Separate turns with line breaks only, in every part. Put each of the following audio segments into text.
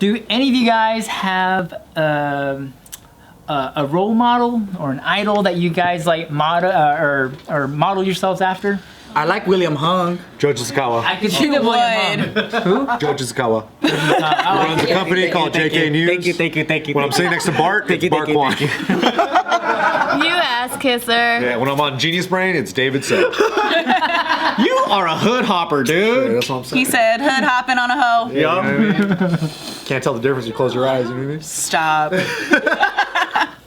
Do any of you guys have a role model or an idol that you guys like model or model yourselves after?
I like William Hung.
Joe Tsukawa.
I could see the William Hung.
Joe Tsukawa. He runs a company called JK News.
Thank you.
When I'm sitting next to Bart, it's Bart Kwon.
You ass kisser.
Yeah, when I'm on Genius Brain, it's David Sell.
You are a hood hopper, dude.
That's what I'm saying.
He said hood hopping on a hoe.
You know what I mean? Can't tell the difference. You close your eyes. You know what I mean?
Stop.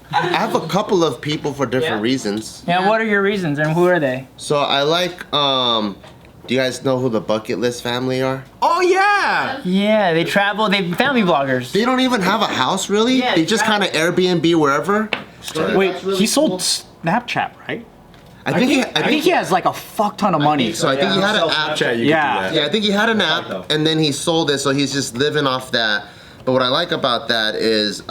I have a couple of people for different reasons.
Yeah, what are your reasons and who are they?
So I like, do you guys know who the Bucket List family are?
Oh yeah.
Yeah, they travel, they family vloggers.
They don't even have a house, really.
Yeah,
they just kind of Airbnb wherever.
Wait, he sold Snapchat, right?
I think
he has like a fuck ton of money.
So I think he had an app.
Snapchat, you
Yeah.
can do
Yeah,
that.
I think he had an app, and then he sold it, so he's just living off that. But what I like about that is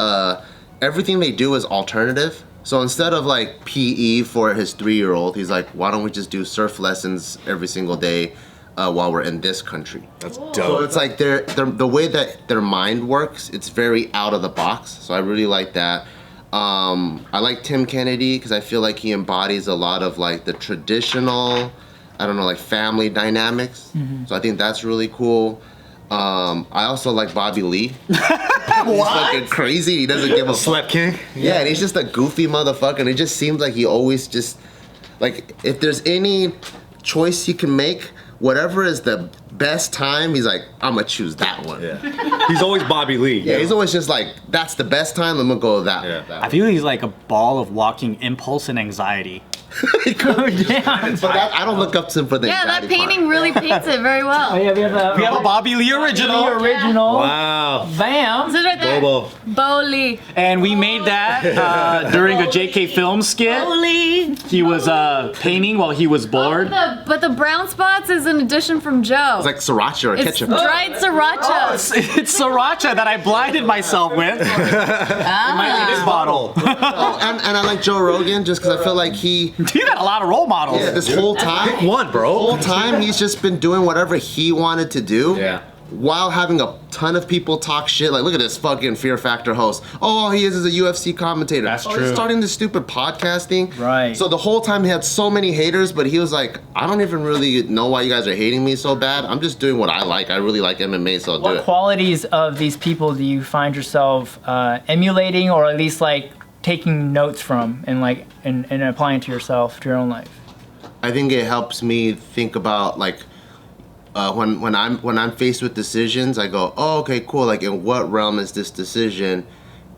everything they do is alternative. So instead of like PE for his 3-year-old, he's like, why don't we just do surf lessons every single day while we're in this country?
That's
So
dope.
it's like the way that their mind works, it's very out of the box. So I really like that. I like Tim Kennedy because I feel like he embodies a lot of like the traditional, I don't know, like family dynamics. So I think that's really cool. I also like Bobby Lee. He's fucking crazy. He doesn't give a fuck.
Slap King.
Yeah, and he's just a goofy motherfucker. And it just seems like he always just, like, if there's any choice he can make, whatever is the best time, he's like, I'm gonna choose that one.
Yeah. He's always Bobby Lee.
Yeah, he's always just like, that's the best time, I'm gonna go with that.
Yeah.
that
I
one.
feel he's like a ball of walking impulse and anxiety.
Damn.
But I don't look up to him for the
Yeah, that
anxiety part.
painting really paints it very well.
Oh, yeah, we have
a Bobby Lee original.
The original.
Wow.
Bam.
This is right there.
Bobo.
Boli.
And we made that during a JK film skit. He was painting while he was bored.
But the brown spots is an addition from Joe.
It's like sriracha or
It's
ketchup.
dried sriracha.
It's sriracha that I blinded myself with. In this bottle.
Oh, and I like Joe Rogan just because I feel like he,
You got a lot of role models.
yeah, this whole time,
One, bro.
whole time he's just been doing whatever he wanted to do.
Yeah.
While having a ton of people talk shit, like look at this fucking Fear Factor host. Oh, all he is a UFC commentator.
That's
He's
true.
starting this stupid podcasting.
Right.
So the whole time he had so many haters, but he was like, I don't even really know why you guys are hating me so bad. I'm just doing what I like. I really like MMA, so I'll do
What
it.
qualities of these people do you find yourself emulating, or at least like taking notes from, and like and applying to yourself, to your own life?
I think it helps me think about like when I'm faced with decisions, I go, oh, okay, cool. Like, in what realm is this decision?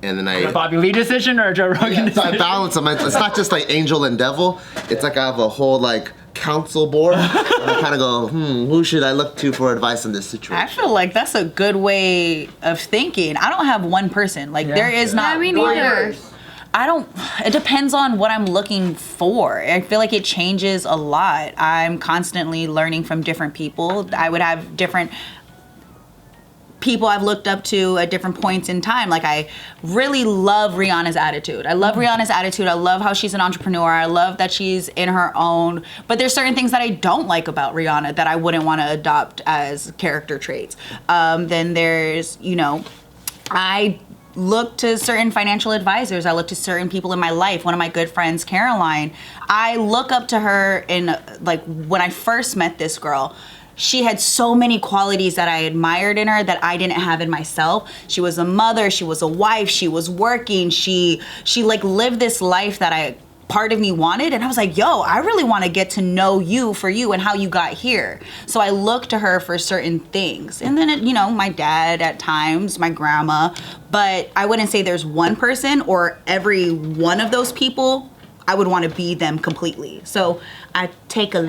And then
A Bobby Lee decision or a Joe Rogan
so I
decision?
balance them. It's not just like angel and devil. It's like I have a whole like council board. And I kind of go, who should I look to for advice in this
I
situation?
feel like that's a good way of thinking. I don't have one person. Like,
Yeah.
there is not
I mean,
one.
neither.
I don't, it depends on what I'm looking for. I feel like it changes a lot. I'm constantly learning from different people. I would have different people I've looked up to at different points in time. Like, I really love Rihanna's attitude. I love Rihanna's attitude. I love how she's an entrepreneur. I love that she's in her own, but there's certain things that I don't like about Rihanna that I wouldn't want to adopt as character traits. Then there's, I look to certain financial advisors. I look to certain people in my life. One of my good friends, Caroline, I look up to her in, like, when I first met this girl, she had so many qualities that I admired in her that I didn't have in myself. She was a mother, she was a wife, she was working, she like lived this life that part of me wanted, and I was like, yo, I really want to get to know you for you and how you got here. So I look to her for certain things. And then, my dad at times, my grandma, but I wouldn't say there's one person or every one of those people I would want to be them completely. So I take a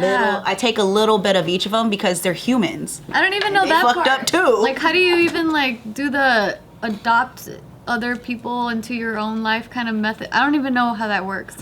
little bit of each of them because they're humans.
I don't even know
They
that
fucked
part.
up too.
Like, how do you even like do the adopt other people into your own life kind of method? I don't even know how that works.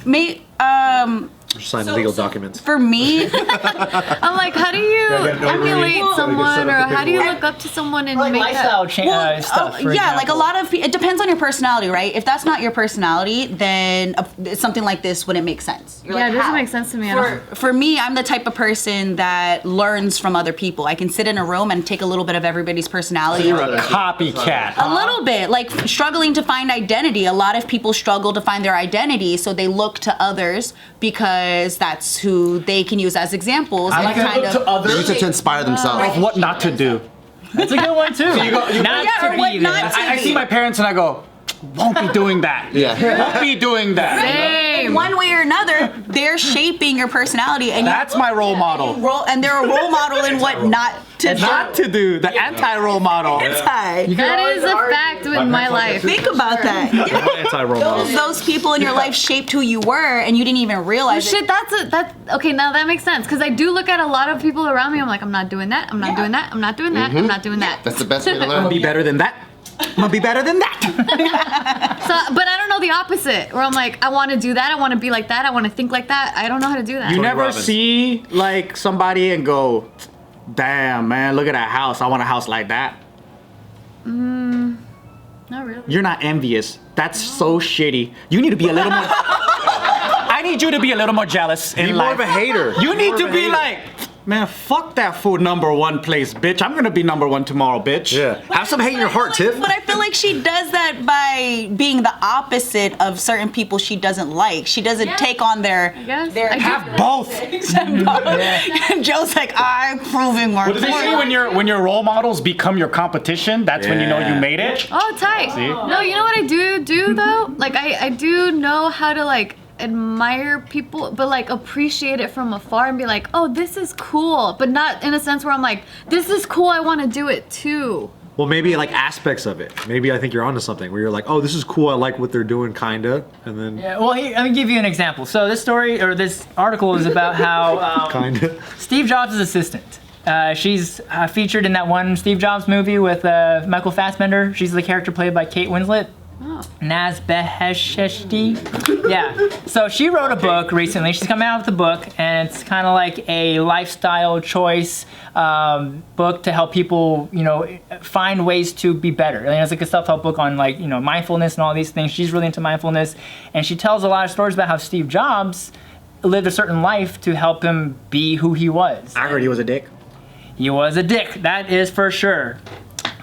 Sign legal documents.
For me,
I'm like, how do you emulate someone, or how do you look up to someone and
Like
make
lifestyle
that?
stuff. For
yeah, like a
example.
lot of it depends on your personality, right? If that's not your personality, then something like this wouldn't make sense. You're
Yeah,
like,
it doesn't
how?
make sense to me at all.
For me, I'm the type of person that learns from other people. I can sit in a room and take a little bit of everybody's personality.
You're a copycat.
A little bit, like struggling to find identity. A lot of people struggle to find their identity, so they look to others because that's who they can use as examples.
I like
and
to look to others
Use it to inspire themselves.
of what not to do.
That's a good one too. Not
Yeah,
to
or what
be
not
there.
to
I see my parents and I go, won't be doing that.
Yeah.
Won't be doing that.
Same.
one way or another, they're shaping your personality, and
That's my role model.
they're a role model in what not to do.
Not to do, the anti-role model.
Anti.
That is a fact in my life.
Think about that.
Anti-role model.
Those people in your life shaped who you were, and you didn't even realize it.
Shit, that's okay. Now that makes sense because I do look at a lot of people around me. I'm like, I'm not doing that. I'm not doing that. I'm not doing that. I'm not doing that.
That's the best way to learn.
Be better than that. I'm gonna be better than that.
So, but I don't know the opposite. Where I'm like, I want to do that. I want to be like that. I want to think like that. I don't know how to do that.
You never
Robbins.
see like somebody and go, damn man, look at that house. I want a house like that.
Not really.
You're not envious. That's so shitty. You need to be a little more. I need you to be a little more jealous in
Be more
life.
of a hater.
You
Be
need
more
to
of a
be
hater.
like, man, fuck that food #1 place, bitch. I'm gonna be #1 tomorrow, bitch.
Yeah. Have some hate in your heart, Tiff.
But I feel like she does that by being the opposite of certain people she doesn't like. She doesn't
Yeah.
take on their.
I guess.
Their
I do.
Have both.
And Joe's like, I'm proving more.
What does they say when your role models become your competition? That's when you know you
Yeah.
made it.
Oh, tight.
See?
No, you know what I do though? Like I do know how to like admire people, but like appreciate it from afar and be like, oh, this is cool, but not in a sense where I'm like, this is cool. I want to do it too.
Well, maybe like aspects of it. Maybe I think you're onto something where you're like, oh, this is cool. I like what they're doing, kinda, and then
Yeah, well, let me give you an example. So this story or this article is about how
kinda.
Steve Jobs' assistant. She's featured in that one Steve Jobs movie with Michael Fassbender. She's the character played by Kate Winslet. Naz Beheshti. Yeah. So she wrote a book recently. She's coming out with a book, and it's kind of like a lifestyle choice book to help people, find ways to be better. And it's like a self-help book on mindfulness and all these things. She's really into mindfulness, and she tells a lot of stories about how Steve Jobs lived a certain life to help him be who he was.
I heard he was a dick.
He was a dick, that is for sure.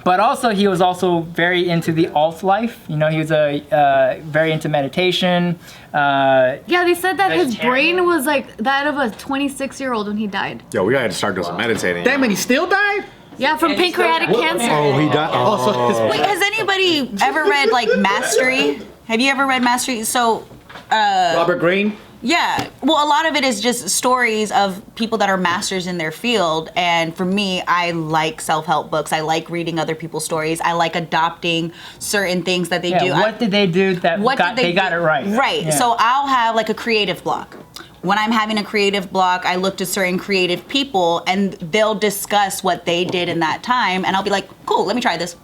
But also, he was also very into the alt life. He was very into meditation.
Yeah, they said that his
Vegetarian.
brain was like that of a 26-year-old when he died.
Yo, we gotta start doing some meditating.
Damn, and he still died?
Yeah, from pancreatic cancer.
Oh, he died. Oh,
Wait, has anybody ever read like Mastery? Have you ever read Mastery? So,
Robert Greene?
yeah. Well, a lot of it is just stories of people that are masters in their field. And for me, I like self-help books. I like reading other people's stories. I like adopting certain things that they do.
What did they do that they got it right?
Right.
Yeah.
So I'll have like a creative block. When I'm having a creative block, I look to certain creative people and they'll discuss what they did in that time. And I'll be like, cool, let me try this.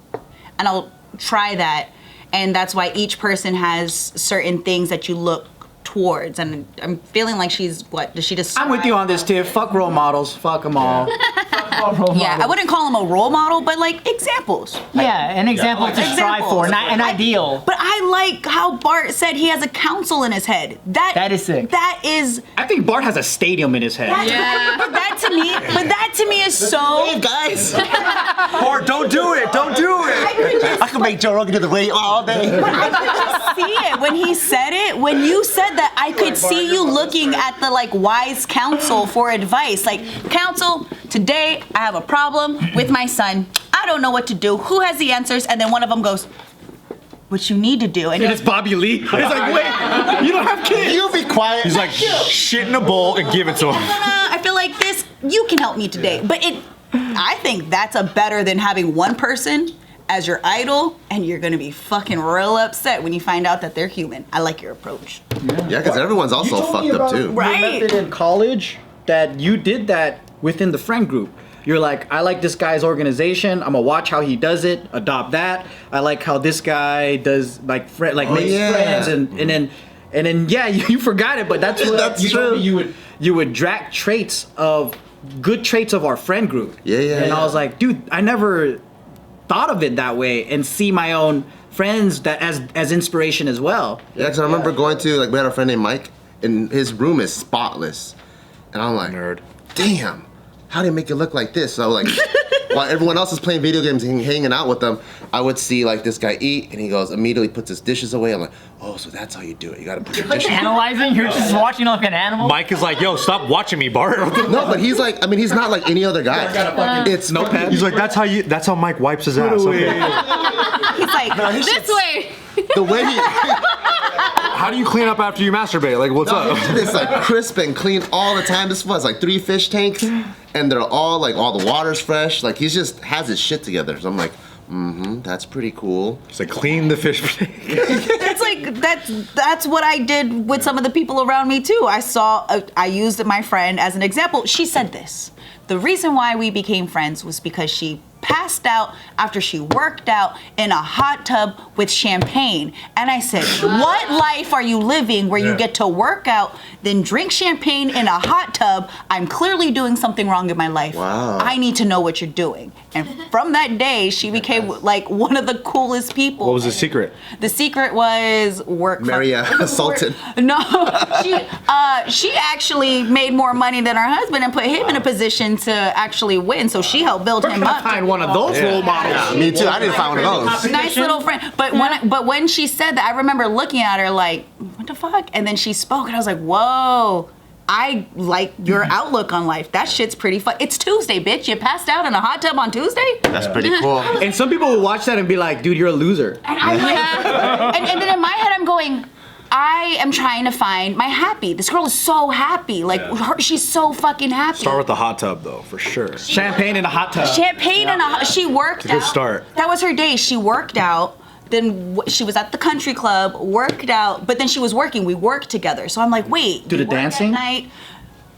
And I'll try that. And that's why each person has certain things that you look towards. And I'm feeling like does she just...
I'm with you on this, Tiff. Fuck role models. Fuck them all.
Yeah, I wouldn't call them a role model, but like examples.
Yeah, an example to strive for, not an ideal.
But I like how Bart said he has a council in his head.
That is sick.
That is...
I think Bart has a stadium in his head.
Yeah.
But that to me is so...
Hey guys,
or don't do it. Don't do it.
I can make Joe Rogan do the radio all day.
I could see it when he said it. When you said that, I could see you looking at the like wise counsel for advice. Like, counsel, today I have a problem with my son. I don't know what to do. Who has the answers? And then one of them goes, what you need to do. And
It's Bobby Lee. He's like, wait, you don't have kids.
You be quiet.
He's like, shit in a bowl and give it to him.
I feel like this, you can help me today. But I think that's a better than having one person as your idol, and you're gonna be fucking real upset when you find out that they're human. I like your approach.
Yeah, because everyone's also fucked up too.
Right.
method in college that you did that within the friend group. You're like, I like this guy's organization. I'm gonna watch how he does it, adopt that. I like how this guy does makes
yeah.
friends, and then And then yeah, you forgot it, but that's what
That's
you told
true.
me you would drag traits of good traits of our friend group.
Yeah.
And I was like, dude, I never thought of it that way, and see my own friends that as inspiration as well.
Yeah, because I remember going to, like, we had a friend named Mike, and his room is spotless. And I'm like,
Nerd.
damn, how do you make it look like this? So, like, while everyone else is playing video games and hanging out with them, I would see, like, this guy eat, and he goes, immediately puts his dishes away. I'm like, oh, so that's how you do it. You gotta put your dishes
Analyzing? You're just watching like an animal?
Mike is like, yo, stop watching me, Bart.
No, but he's like, I mean, he's not like any other guy. It's
Notepad.
He's like, that's how Mike wipes his ass. Okay.
He's like,
This way.
the way he,
How do you clean up after you masturbate? Like, what's up?
it's like crisp and clean all the time. This was like 3 fish tanks, and they're all like, all the water's fresh. Like, he's just has his shit together. So I'm like, that's pretty cool.
It's like, clean the fish.
that's what I did with some of the people around me too. I used my friend as an example. She said this. The reason why we became friends was because she passed out after she worked out in a hot tub with champagne. And I said, what life are you living where you get to work out, then drink champagne in a hot tub? I'm clearly doing something wrong in my life.
Wow.
I need to know what you're doing. And from that day, she became like one of the coolest people.
What was the secret?
The secret was work.
Maria assaulted.
No, she actually made more money than her husband and put him in a position to actually win. So she helped build him up.
Find one of those role models.
Me too. I didn't find one of those.
Nice little friend. But when she said that, I remember looking at her like, what the fuck? And then she spoke, and I was like, whoa. I like your outlook on life. That shit's pretty fun. It's Tuesday, bitch. You passed out in a hot tub on Tuesday?
That's pretty cool.
And some people will watch that and be like, dude, you're a loser.
And I'm like, and then in my head, I'm going, I am trying to find my happy. This girl is so happy. Like, she's so fucking happy.
Start with the hot tub, though, for sure.
Champagne in a hot tub.
Champagne and she worked out.
Good start.
That was her day. She worked out. Then she was at the country club, worked out, but then she was working. We worked together. So I'm like, wait.
Do the
you work
dancing?
At night,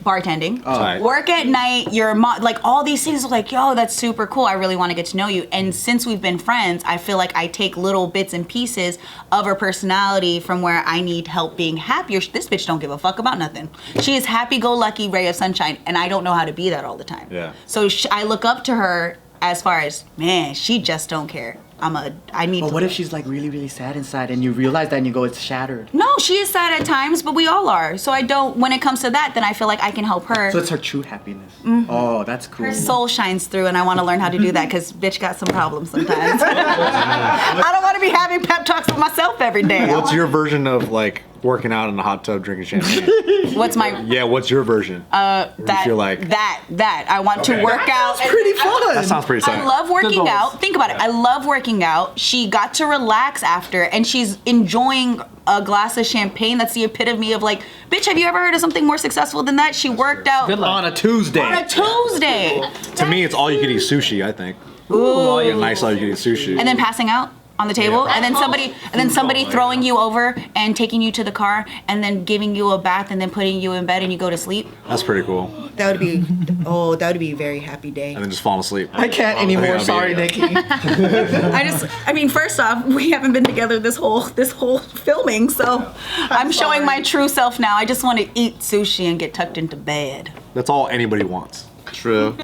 bartending.
Tight.
Work at night. Your mom, like all these things. Like, yo, that's super cool. I really want to get to know you. And since we've been friends, I feel like I take little bits and pieces of her personality from where I need help being happier. This bitch don't give a fuck about nothing. She is happy-go-lucky, ray of sunshine, and I don't know how to be that all the time.
Yeah.
So I look up to her as far as, man, she just don't care. I need
But
to.
what if she's like really, really sad inside and you realize that and you go, it's shattered?
No, she is sad at times, but we all are. So I don't, when it comes to that, then I feel like I can help her.
So it's her true happiness.
Mm-hmm.
Oh, that's cool.
Her soul shines through, and I want to learn how to do that because bitch got some problems sometimes. I don't want to be having pep talks with myself every day.
What's your version of, like, working out in a hot tub drinking champagne?
What's my
Yeah, what's your version?
that
you feel like
that I want to work out.
Pretty fun.
that sounds pretty
I
sad.
love working
goals.
out. Think about it. I love working out. She got to relax after, and she's enjoying a glass of champagne. That's the epitome of like, bitch, have you ever heard of something more successful than that? She worked out
Good luck.
On a Tuesday.
on a Tuesday.
To me, it's all you can eat sushi, I think.
Ooh.
A nice all you can eat sushi.
And then passing out on the table, and then somebody throwing you over and taking you to the car, and then giving you a bath, and then putting you in bed, and you go to sleep.
That's pretty cool.
That would be a very happy day.
And then just falling asleep.
I can't anymore.
I'll be-
Sorry, Nikki.
I mean, first off, we haven't been together this whole filming, so I'm showing my true self now. I just want to eat sushi and get tucked into bed.
That's all anybody wants.
True.